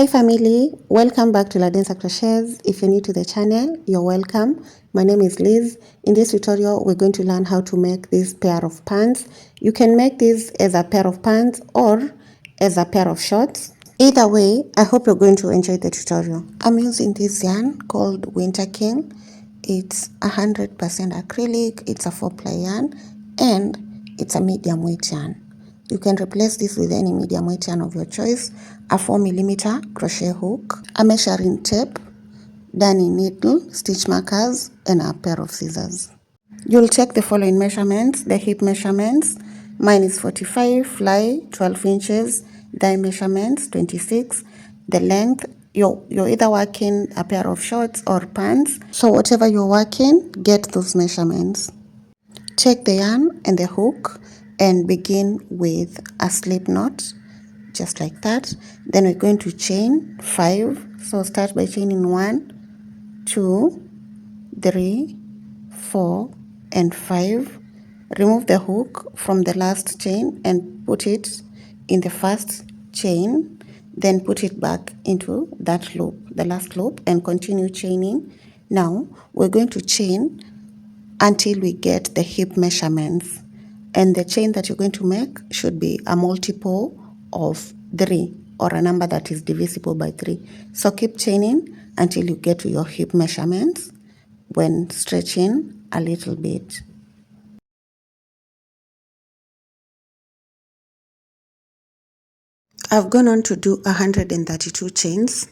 Hi family, welcome back to ladensercrochets. If you're new to the channel, you're welcome. My name is Liz. In this tutorial, we're going to learn how to make this pair of pants. You can make this as a pair of pants or as a pair of shorts. Either way, I hope you're going to enjoy the tutorial. I'm using this yarn called Winter King. It's 100% acrylic, it's a 4-ply yarn, and it's a medium weight yarn. You can replace this with any medium weight yarn of your choice, a 4mm crochet hook, a measuring tape, darning needle, stitch markers, and a pair of scissors. You'll take the following measurements: the hip measurements. Mine is 45, fly 12 inches, thigh measurements 26, the length. You're either working a pair of shorts or pants, so whatever you're working, get those measurements. Take the yarn and the hook and begin with a slip knot, just like that. Then we're going to chain 5. So start by chaining 1, 2, 3, 4, and 5. Remove the hook from the last chain and put it in the first chain. Then put it back into that loop, the last loop, and continue chaining. Now we're going to chain until we get the hip measurements, and the chain that you're going to make should be a multiple of 3 or a number that is divisible by 3. So keep chaining until you get to your hip measurements when stretching a little bit. I've gone on to do 132 chains,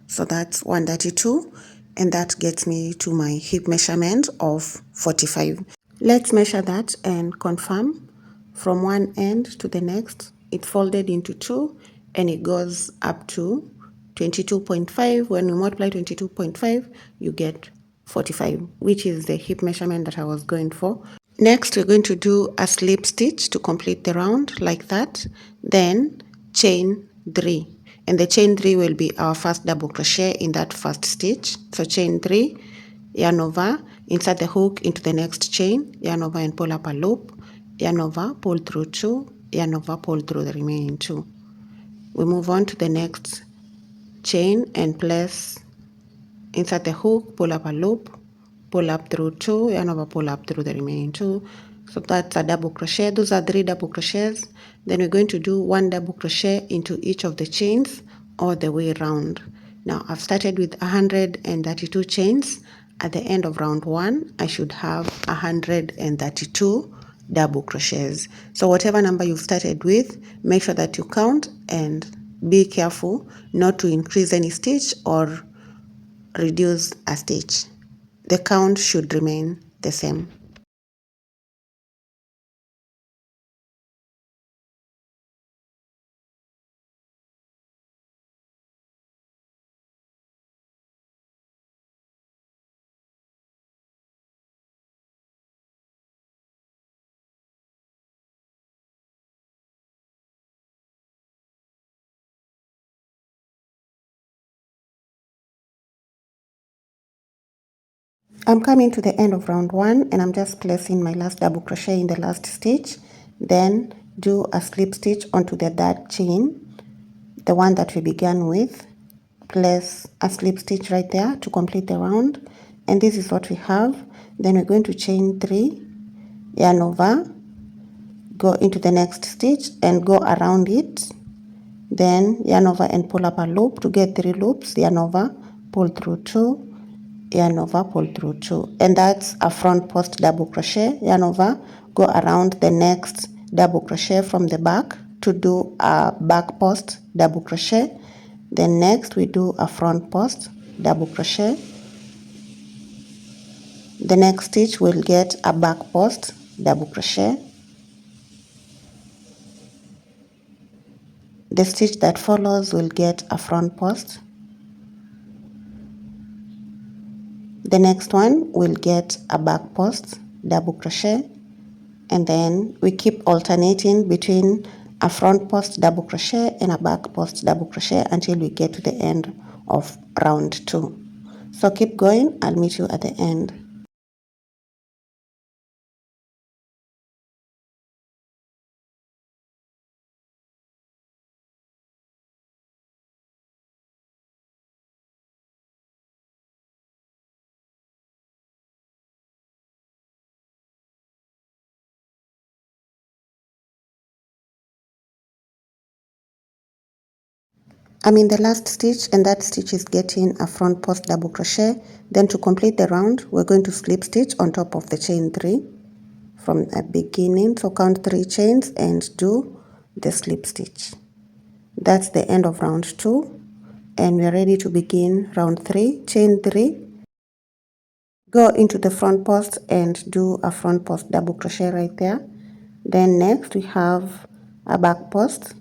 so that's 132, and that gets me to my hip measurement of 45. Let's measure that and confirm. From one end to the next, it's folded into 2 and it goes up to 22.5. When you multiply 22.5, you get 45, which is the hip measurement that I was going for. Next, we're going to do a slip stitch to complete the round like that. Then chain 3. And the chain 3 will be our first double crochet in that first stitch. So chain 3, yarn over, insert the hook into the next chain, yarn over and pull up a loop, yarn over, pull through 2, yarn over, pull through the remaining 2. We move on to the next chain and place, insert the hook, pull up a loop, pull up through 2, yarn over, pull up through the remaining 2. So that's a double crochet. Those are 3 double crochets. Then we're going to do 1 double crochet into each of the chains all the way around. Now I've started with 132 chains. At the end of round 1, I should have 132 double crochets. So whatever number you've started with, make sure that you count and be careful not to increase any stitch or reduce a stitch. The count should remain the same. I'm coming to the end of round 1 and I'm just placing my last double crochet in the last stitch. Then do a slip stitch onto the 3rd chain, the one that we began with. Place a slip stitch right there to complete the round, and this is what we have. Then we're going to chain 3, yarn over, go into the next stitch and go around it, then yarn over and pull up a loop to get 3 loops, yarn over, pull through 2, yarn over, pull through 2, and that's a front post double crochet. Yarn over, go around the next double crochet from the back to do a back post double crochet. Then next we do a front post double crochet. The next stitch will get a back post double crochet. The stitch that follows will get a front post. The next one will get a back post double crochet, and then we keep alternating between a front post double crochet and a back post double crochet until we get to the end of round 2. So keep going, I'll meet you at the end. I'm in the last stitch, and that stitch is getting a front post double crochet. Then to complete the round, we're going to slip stitch on top of the chain 3 from the beginning. So count 3 chains and do the slip stitch. That's the end of round 2, and we're ready to begin round 3. Chain 3, go into the front post and do a front post double crochet right there. Then next we have a back post,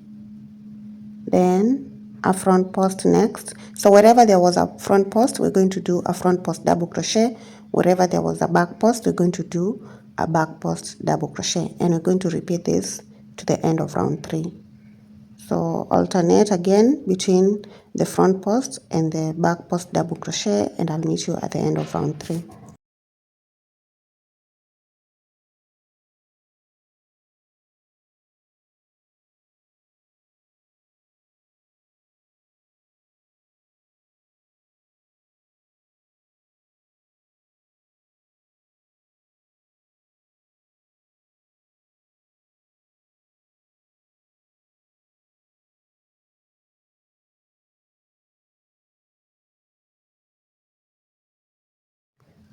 then a front post next. So wherever there was a front post, we're going to do a front post double crochet. Wherever there was a back post, we're going to do a back post double crochet, and we're going to repeat this to the end of round 3. So alternate again between the front post and the back post double crochet, and I'll meet you at the end of round 3.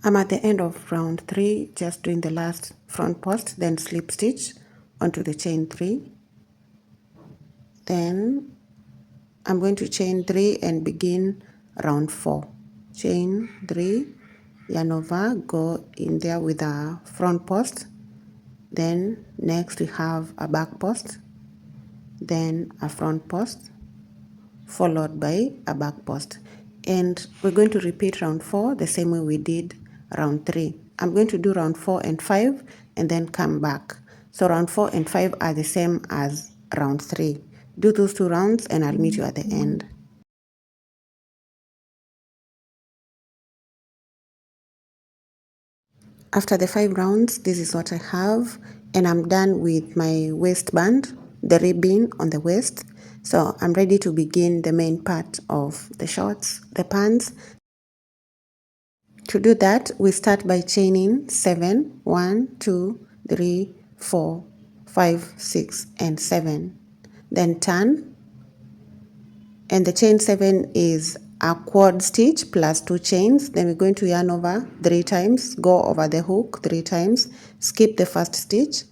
I'm at the end of round 3, just doing the last front post, then slip stitch onto the chain 3. Then I'm going to chain 3 and begin round 4. Chain 3, yarn over, go in there with a front post. Then next we have a back post, then a front post, followed by a back post. And we're going to repeat round 4 the same way we did round 3. I'm going to do round 4 and 5 and then come back. So round 4 and 5 are the same as round 3. Do those 2 rounds and I'll meet you at the end. After the 5 rounds, this is what I have, and I'm done with my waistband, the ribbing on the waist. So I'm ready to begin the main part of the shorts, the pants. To do that, we start by chaining 7, 1, 2, 3, 4, 5, 6, and 7. Then turn, and the chain 7 is a quad stitch plus 2 chains. Then we're going to yarn over 3 times, go over the hook 3 times, skip the first stitch,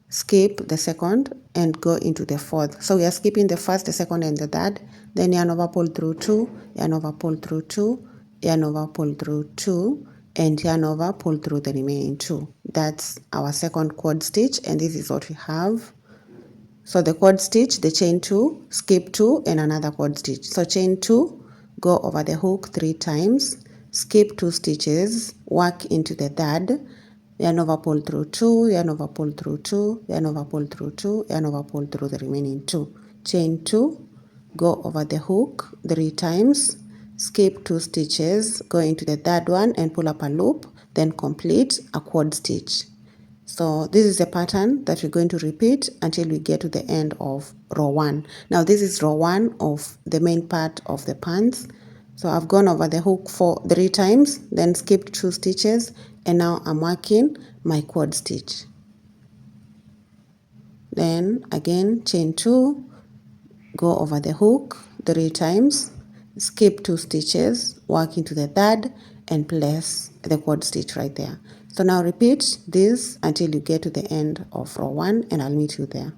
skip the second, and go into the fourth. So we are skipping the first, the second, and the third. Then yarn over, pull through 2, yarn over, pull through 2, yarn over, pull through 2, and yarn over, pull through the remaining 2. That's our second quad stitch, and this is what we have. So the quad stitch, the chain 2, skip 2, and another quad stitch. So chain 2, go over the hook 3 times, skip 2 stitches, work into the third, yarn over, pull through 2, yarn over, pull through 2, yarn over, pull through 2, yarn over, pull through the remaining 2. Chain 2, go over the hook 3 times, skip 2 stitches, go into the third one and pull up a loop, then complete a quad stitch. So this is a pattern that we're going to repeat until we get to the end of row 1. Now this is row 1 of the main part of the pants. So I've gone over the hook 3 times, then skipped 2 stitches, and now I'm working my quad stitch. Then again chain 2, go over the hook 3 times, skip 2 stitches, work into the third, and place the quad stitch right there. So now repeat this until you get to the end of row 1, and I'll meet you there.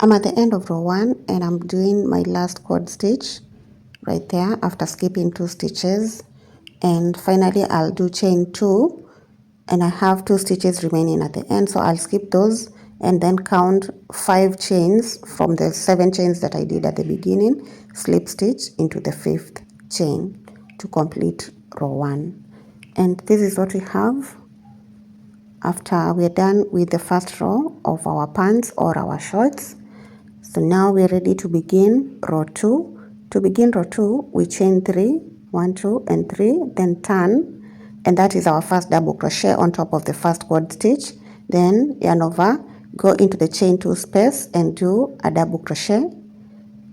I'm at the end of row 1 and I'm doing my last cord stitch right there after skipping 2 stitches, and finally I'll do chain 2, and I have 2 stitches remaining at the end, so I'll skip those and then count 5 chains from the 7 chains that I did at the beginning, slip stitch into the 5th chain to complete row 1. And this is what we have after we're done with the first row of our pants or our shorts. So now we're ready to begin row 2. To begin row 2, we chain 3, 1, 2, and 3, then turn, and that is our first double crochet on top of the first cord stitch. Then yarn over, go into the chain 2 space and do a double crochet,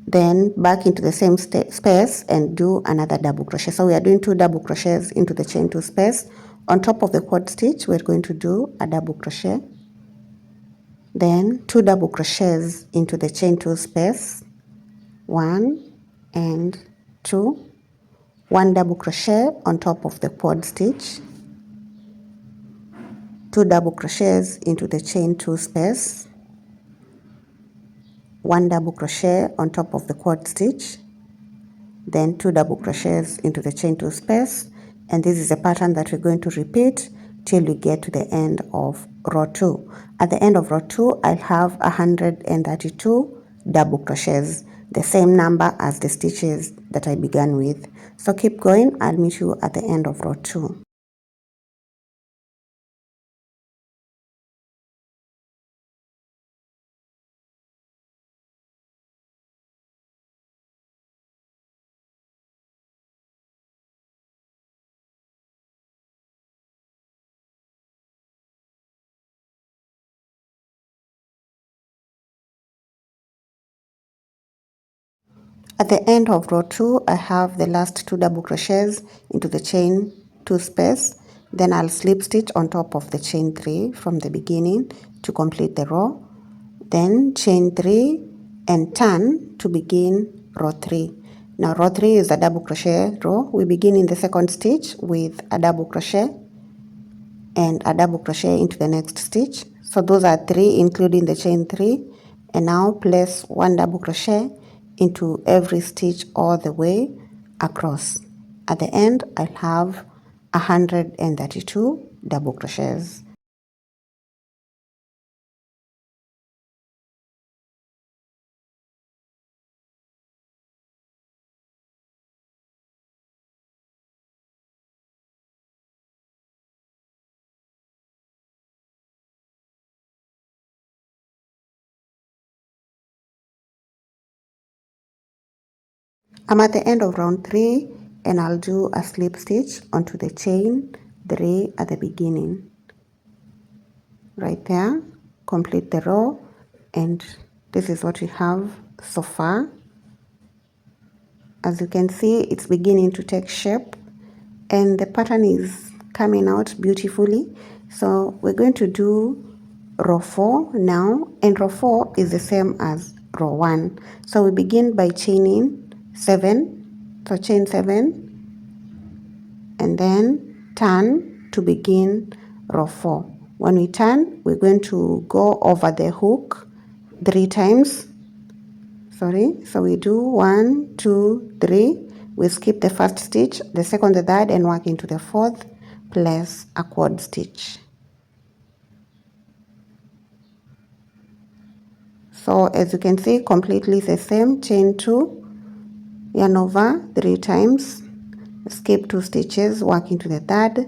then back into the same space and do another double crochet. So we are doing 2 double crochets into the chain 2 space. On top of the cord stitch, we're going to do a double crochet, then 2 double crochets into the chain 2 space, 1 and 2, 1 double crochet on top of the cord stitch, 2 double crochets into the chain 2 space, 1 double crochet on top of the cord stitch, then 2 double crochets into the chain 2 space, and this is a pattern that we're going to repeat till we get to the end of row 2. At the end of row 2, I'll have 132 double crochets, the same number as the stitches that I began with. So keep going, I'll meet you at the end of row 2. At the end of row 2, I have the last 2 double crochets into the chain 2 space, then I'll slip stitch on top of the chain 3 from the beginning to complete the row, then chain 3 and turn to begin row 3. Now row 3 is a double crochet row. We begin in the second stitch with a double crochet and a double crochet into the next stitch. So those are 3 including the chain 3, and now place 1 double crochet into every stitch all the way across. At the end I'll have 132 double crochets. I'm at the end of round 3 and I'll do a slip stitch onto the chain 3 at the beginning. Right there, complete the row, and this is what we have so far. As you can see, it's beginning to take shape and the pattern is coming out beautifully. So we're going to do row 4 now, and row 4 is the same as row 1. So we begin by chaining 7, so chain 7 and then turn to begin row 4. When we turn, we're going to go over the hook 3 times. So we do 1, 2, 3. We skip the first stitch, the second, the third, and work into the fourth, place a cord stitch. So as you can see, completely the same. Chain 2, yarn over 3 times, skip 2 stitches, work into the third,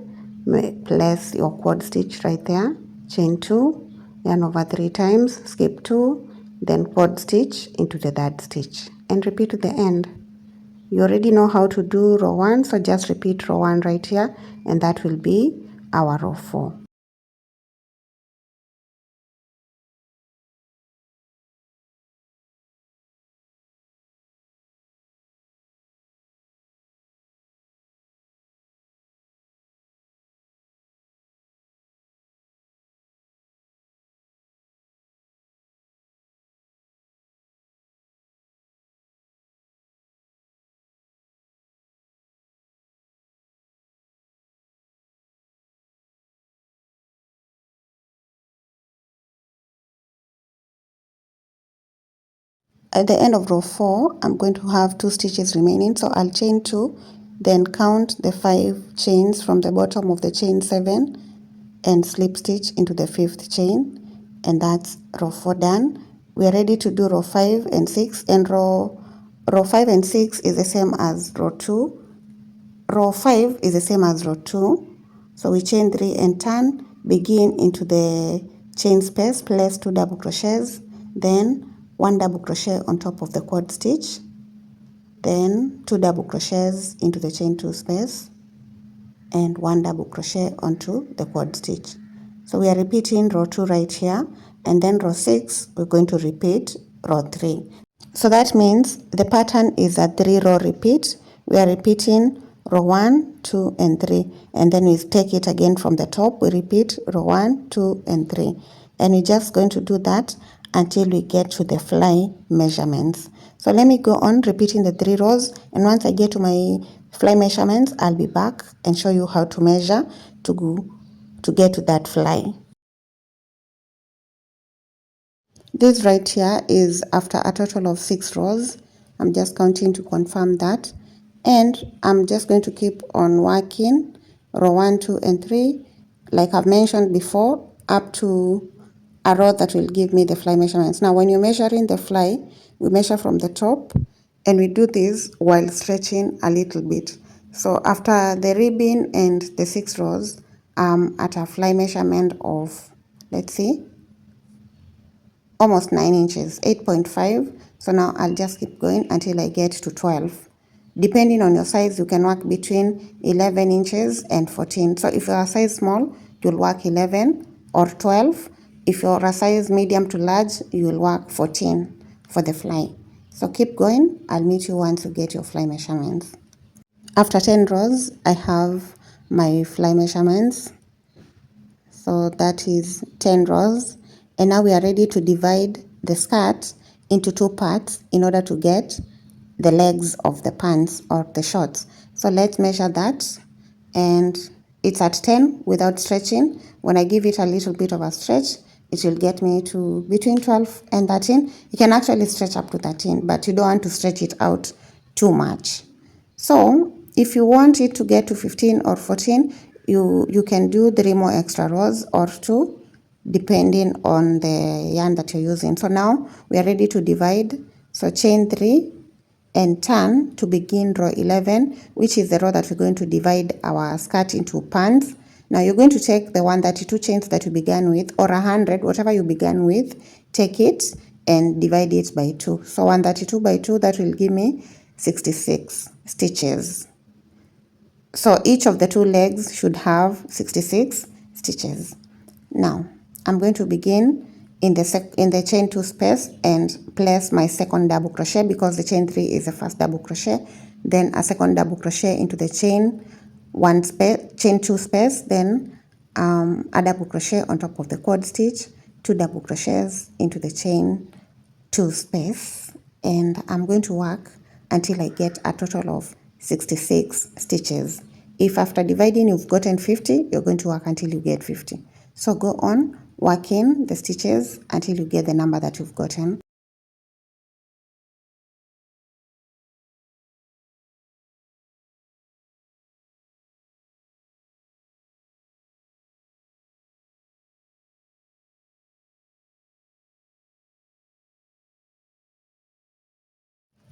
place your cord stitch right there. Chain 2, yarn over 3 times, skip 2, then cord stitch into the third stitch, and repeat to the end. You already know how to do row 1, so just repeat row 1 right here, and that will be our row 4. at the end of row 4, I'm going to have 2 stitches remaining, so I'll chain 2, then count the 5 chains from the bottom of the chain 7 and slip stitch into the 5th chain, and that's row 4 done. We are ready to do row 5 and 6, and row 5 and 6 is the same as row 2. Row 5 is the same as row 2, so we chain 3 and turn, begin into the chain space, place 2 double crochets, then 1 double crochet on top of the quad stitch, then 2 double crochets into the chain 2 space, and 1 double crochet onto the quad stitch. So we are repeating row 2 right here, and then row 6 we're going to repeat row 3. So that means the pattern is a 3-row repeat. We are repeating row 1, 2 and 3, and then we take it again from the top. We repeat row 1, 2 and 3, and we're just going to do that until we get to the fly measurements. So let me go on repeating the 3 rows, and once I get to my fly measurements, I'll be back and show you how to measure to get to that fly. This right here is after a total of 6 rows. I'm just counting to confirm that, and I'm just going to keep on working row 1, 2 and 3 like I've mentioned before, up to a row that will give me the fly measurements. Now when you're measuring the fly, we measure from the top, and we do this while stretching a little bit. So after the ribbing and the 6 rows, at a fly measurement of, let's see, almost 9 inches, 8.5. So now I'll just keep going until I get to 12. Depending on your size, you can work between 11 inches and 14. So if you're a size small, you'll work 11 or 12. If you're a size medium to large, you'll work 14 for the fly. So keep going. I'll meet you once you get your fly measurements. After 10 rows, I have my fly measurements. So that is 10 rows, and now we are ready to divide the skirt into 2 parts in order to get the legs of the pants or the shorts. So let's measure that, and it's at 10 without stretching. When I give it a little bit of a stretch, it will get me to between 12 and 13. You can actually stretch up to 13, but you don't want to stretch it out too much. So if you want it to get to 15 or 14, you can do 3 more extra rows or 2, depending on the yarn that you're using. So now we are ready to divide. So chain 3 and turn to begin row 11, which is the row that we're going to divide our skirt into pants. Now you're going to take the 132 chains that you began with, or 100, whatever you began with, take it and divide it by 2. So 132 by 2, that will give me 66 stitches. So each of the 2 legs should have 66 stitches. Now I'm going to begin in the chain 2 space and place my second double crochet, because the chain 3 is the first double crochet, then a second double crochet into the chain 2 space, then a double crochet on top of the quad stitch, 2 double crochets into the chain 2 space, and I'm going to work until I get a total of 66 stitches. If after dividing you've gotten 50, you're going to work until you get 50. So go on working the stitches until you get the number that you've gotten.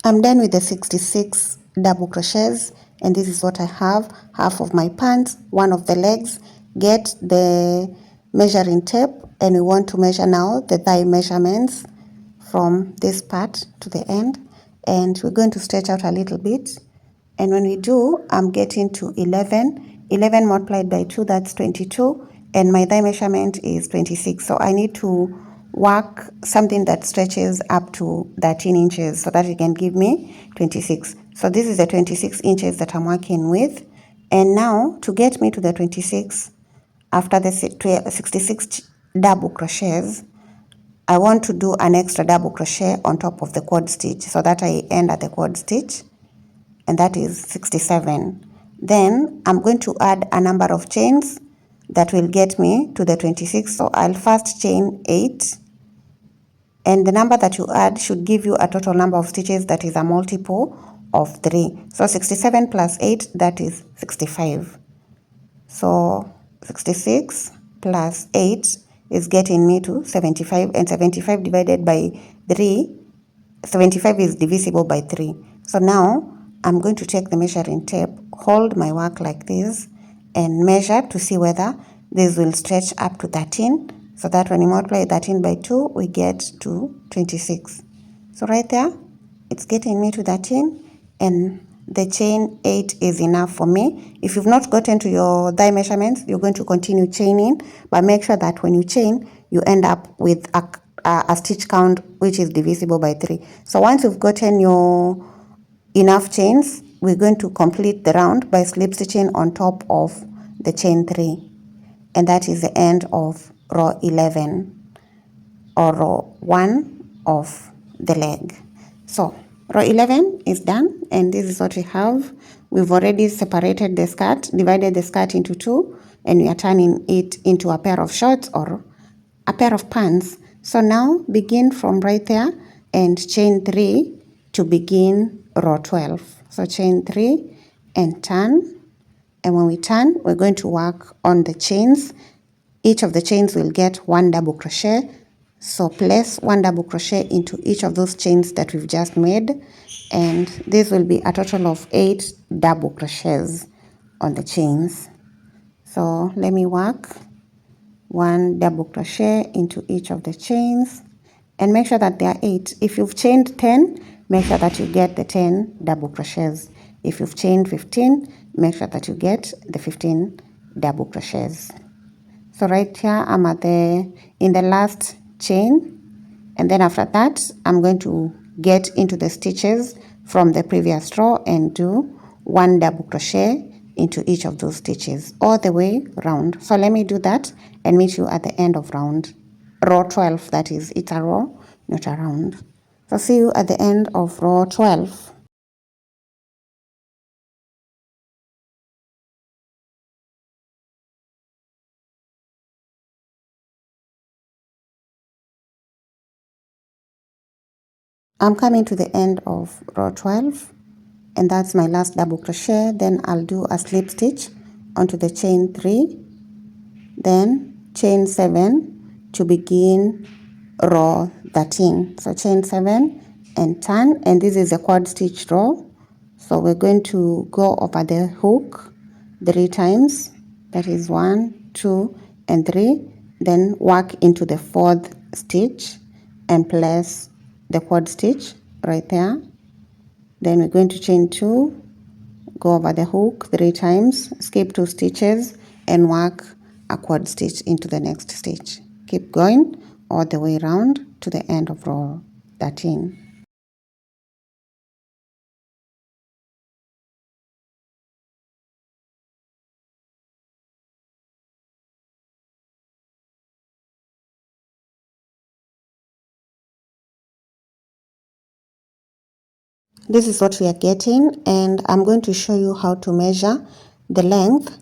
I'm done with the 66 double crochets, and this is what I have: half of my pants, one of the legs. Get the measuring tape, and we want to measure now the thigh measurements from this part to the end, and we're going to stretch out a little bit. And when we do, I'm getting to 11. 11 multiplied by 2, that's 22, and my thigh measurement is 26. So I need to work something that stretches up to 13 inches so that it can give me 26. So this is the 26 inches that I'm working with. And now to get me to the 26, after the 66 double crochets, I want to do an extra double crochet on top of the quad stitch so that I end at the quad stitch, and that is 67. Then I'm going to add a number of chains that will get me to the 26. So I'll first chain 8, and the number that you add should give you a total number of stitches that is a multiple of 3. So 67 plus 8, that is 65. So 66 plus 8 is getting me to 75, and 75 divided by 3, 75 is divisible by 3. So now I'm going to take the measuring tape, hold my work like this, and measure to see whether this will stretch up to 13, so that when you multiply 13 by 2, we get to 26. So right there, it's getting me to 13, and the chain 8 is enough for me. If you've not gotten to your thigh measurements, you're going to continue chaining, but make sure that when you chain, you end up with a stitch count which is divisible by 3. So once you've gotten your enough chains, we're going to complete the round by slip stitching on top of the chain 3, and that is the end of row 11, or row 1 of the leg. So row 11 is done, and this is what we have. We've already separated the skirt, divided the skirt into 2, and we are turning it into a pair of shorts or a pair of pants. So now begin from right there and chain 3 to begin row 12. So chain 3 and turn, and when we turn, we're going to work on the chains. Each of the chains will get 1 double crochet. So place 1 double crochet into each of those chains that we've just made, and this will be a total of 8 double crochets on the chains. So let me work 1 double crochet into each of the chains, and make sure that there are 8. If you've chained 10, make sure that you get the 10 double crochets. If you've chained 15, make sure that you get the 15 double crochets. So right here, I'm in the last chain, and then after that, I'm going to get into the stitches from the previous row and do 1 double crochet into each of those stitches all the way round. So let me do that and meet you at the end of row 12. That is, it's a row, not a round. So see you at the end of row 12. I'm coming to the end of row 12, and that's my last double crochet. Then I'll do a slip stitch onto the chain 3, then chain 7 to begin row 13. So chain 7 and turn, and this is a quad stitch row. So we're going to go over the hook 3 times, that is 1, 2 and 3, then work into the 4th stitch and place the quad stitch right there. Then we're going to chain 2, go over the hook 3 times, skip 2 stitches and work a quad stitch into the next stitch. Keep going all the way around to the end of row 13. This is what we are getting, and I'm going to show you how to measure the length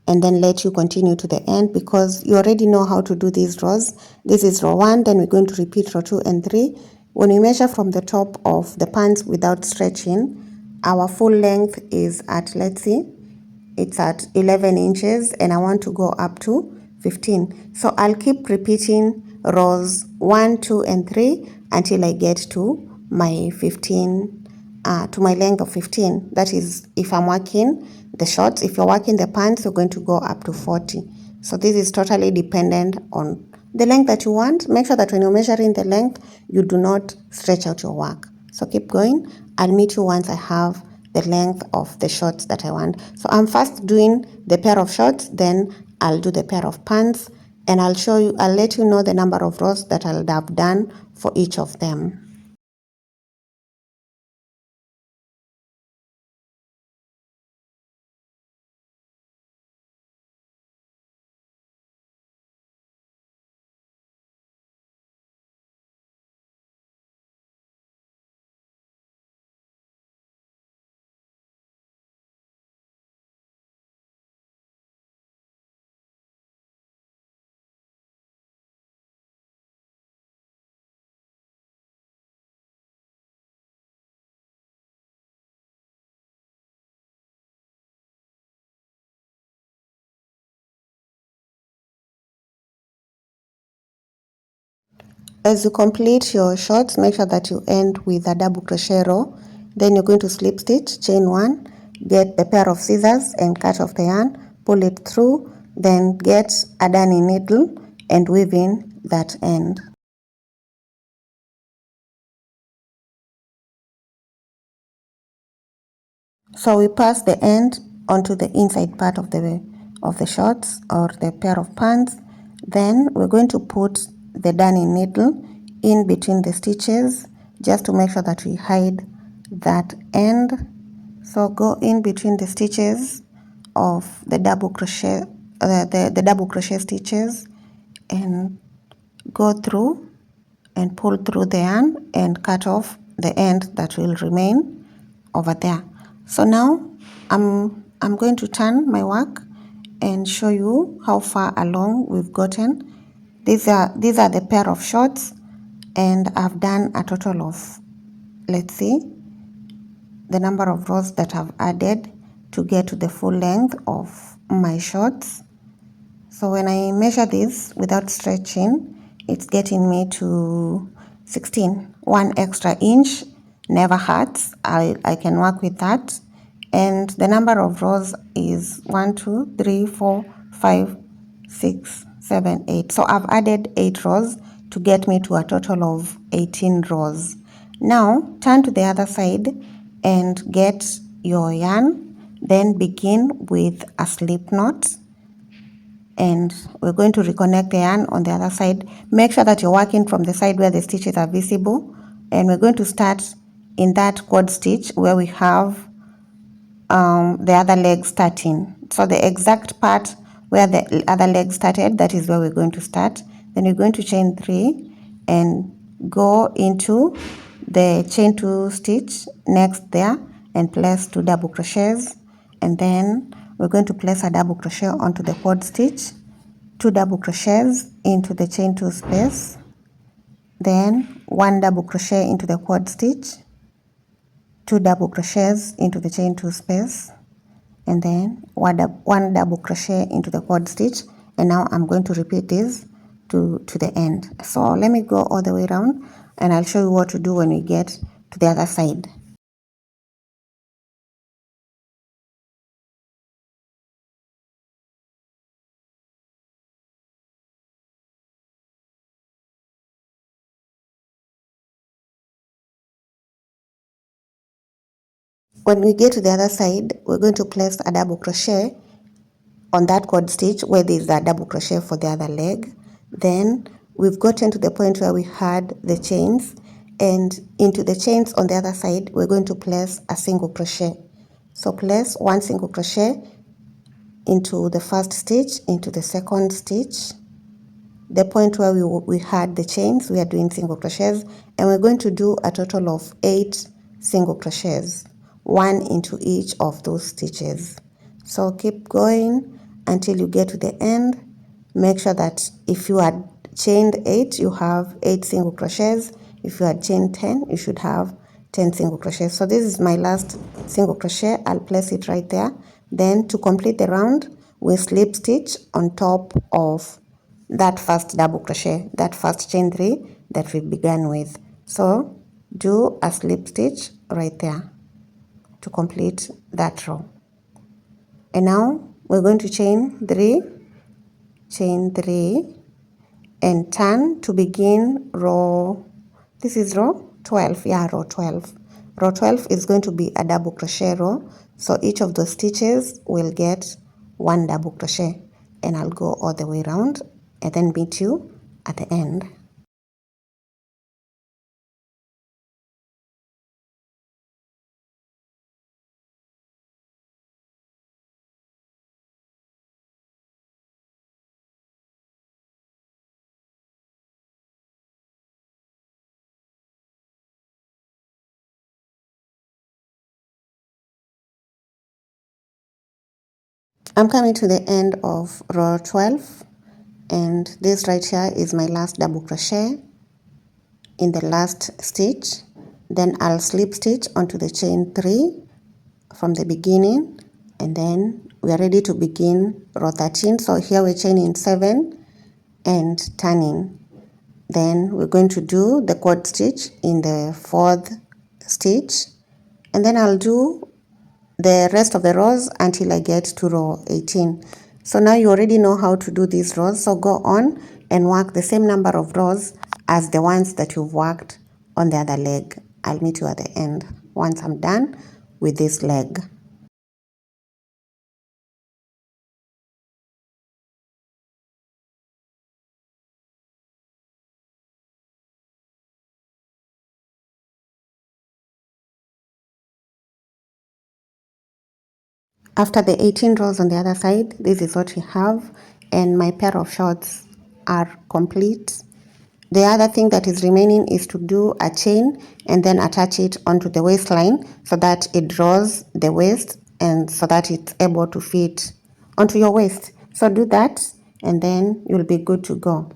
and then let you continue to the end, because you already know how to do these rows. This is row 1, then we're going to repeat row 2 and 3. When we measure from the top of the pants without stretching, our full length is at, let's see, it's at 11 inches, and I want to go up to 15. So I'll keep repeating rows 1, 2 and 3 until I get to my 15, to my length of 15. That is if I'm working the shorts. If you're working the pants, you're going to go up to 40. So this is totally dependent on the length that you want. Make sure that when you're measuring the length, you do not stretch out your work. So keep going. I'll meet you once I have the length of the shorts that I want. So I'm first doing the pair of shorts, then I'll do the pair of pants, and I'll let you know the number of rows that I'll have done for each of them. As you complete your shorts, make sure that you end with a double crochet row. Then you're going to slip stitch, chain 1, get the pair of scissors and cut off the yarn, pull it through, then get a darning needle and weave in that end. So we pass the end onto the inside part of the shorts or the pair of pants. Then we're going to put the darning needle in between the stitches just to make sure that we hide that end. So go in between the stitches of the double crochet, the double crochet stitches, and go through and pull through the yarn and cut off the end that will remain over there. So now I'm going to turn my work and show you how far along we've gotten. These are the pair of shorts, and I've done a total of, let's see, the number of rows that I've added to get to the full length of my shorts. So when I measure this without stretching, it's getting me to 16. 1 extra inch never hurts. I can work with that. And the number of rows is 1, 2, 3, 4, 5, 6, 7, 8. So I've added 8 rows to get me to a total of 18 rows. Now turn to the other side and get your yarn. Then begin with a slip knot. And we're going to reconnect the yarn on the other side. Make sure that you're working from the side where the stitches are visible, and we're going to start in that quad stitch where we have the other leg starting. So the exact part where the other leg started, that is where we're going to start. Then we're going to chain 3 and go into the chain 2 stitch next there and place 2 double crochets, and then we're going to place a double crochet onto the quad stitch, 2 double crochets into the chain 2 space, then 1 double crochet into the quad stitch, 2 double crochets into the chain 2 space, and then 1 double crochet into the quad stitch. And now I'm going to repeat this to the end. So let me go all the way around and I'll show you what to do when we get to the other side. When we get to the other side, we're going to place a double crochet on that quad stitch where there is a double crochet for the other leg. Then we've gotten to the point where we had the chains, and into the chains on the other side we're going to place a single crochet. So place 1 single crochet into the first stitch, into the second stitch, the point where we had the chains, we are doing single crochets, and we're going to do a total of 8 single crochets, 1 into each of those stitches. So keep going until you get to the end. Make sure that if you had chained 8, you have 8 single crochets. If you had chained 10, you should have 10 single crochets. So this is my last single crochet. I'll place it right there. Then to complete the round, we slip stitch on top of that first double crochet, that first chain 3 that we began with. So do a slip stitch right there to complete that row. And now we're going to chain 3, and turn to begin row, this is row 12, yeah, row 12. Row 12 is going to be a double crochet row, so each of those stitches will get 1 double crochet, and I'll go all the way around and then meet you at the end. I'm coming to the end of row 12, and this right here is my last double crochet in the last stitch. Then I'll slip stitch onto the chain 3 from the beginning, and then we are ready to begin row 13. So here we're chaining 7 and turning. Then we're going to do the quad stitch in the 4th stitch, and then I'll do the rest of the rows until I get to row 18. So now you already know how to do these rows, so go on and work the same number of rows as the ones that you've worked on the other leg. I'll meet you at the end once I'm done with this leg. After the 18 rows on the other side, this is what we have, and my pair of shorts are complete. The other thing that is remaining is to do a chain and then attach it onto the waistline so that it draws the waist and so that it's able to fit onto your waist. So do that and then you'll be good to go.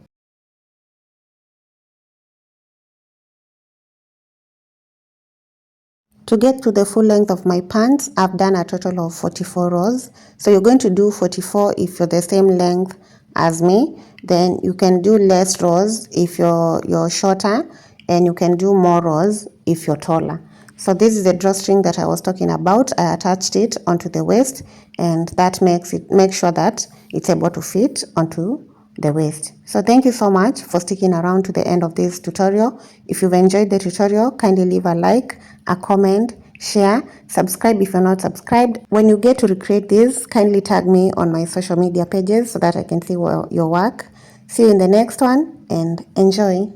To get to the full length of my pants, I've done a total of 44 rows. So you're going to do 44 if you're the same length as me. Then you can do less rows if you're shorter, and you can do more rows if you're taller. So this is the drawstring that I was talking about. I attached it onto the waist, and that makes sure that it's able to fit onto the waist. So thank you so much for sticking around to the end of this tutorial. If you've enjoyed the tutorial, kindly leave a like, a comment, share, subscribe if you're not subscribed. When you get to recreate this, kindly tag me on my social media pages so that I can see your work. See you in the next one and enjoy.